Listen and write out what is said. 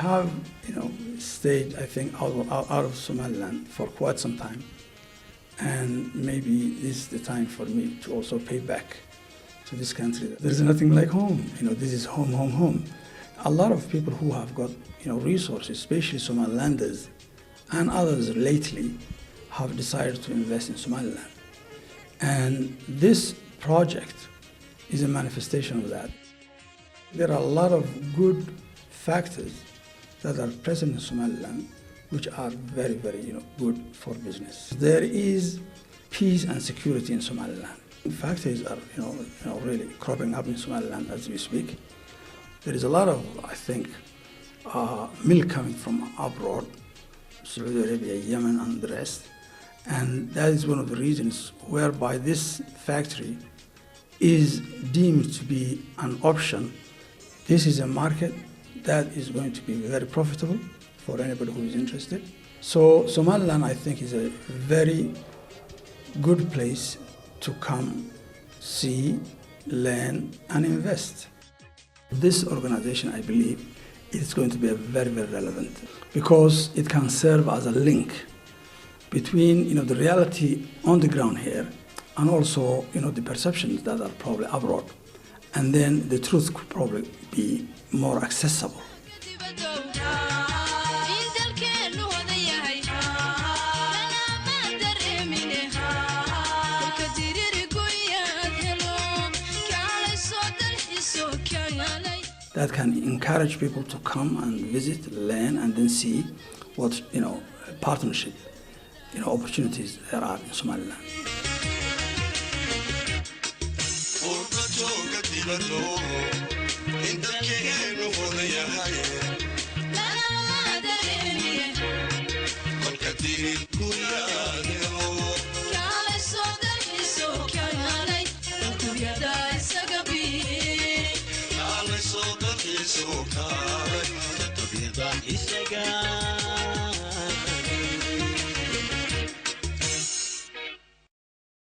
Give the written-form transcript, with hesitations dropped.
have, stayed, I think, out of Somaliland for quite some time. And maybe this is the time for me to also pay back to this country. There's nothing like home. This is home, home, home. A lot of people who have got, resources, especially Somalilanders and others lately, have decided to invest in Somaliland. And this project is a manifestation of that. There are a lot of good factors that are present in Somaliland which are very, very good for business. There is peace and security in Somaliland. Factories are really cropping up in Somaliland as we speak. There is a lot of, I think, milk coming from abroad, Saudi Arabia, Yemen, and the rest. And that is one of the reasons whereby this factory is deemed to be an option. This is a market that is going to be very profitable for anybody who is interested. So Somaliland, I think, is a very good place to come, see, learn, and invest. This organization, I believe, is going to be very, very relevant because it can serve as a link between the reality on the ground here and also the perceptions that are probably abroad. And then the truth could probably be more accessible. That can encourage people to come and visit, learn, and then see what partnership opportunities there are in Somaliland. So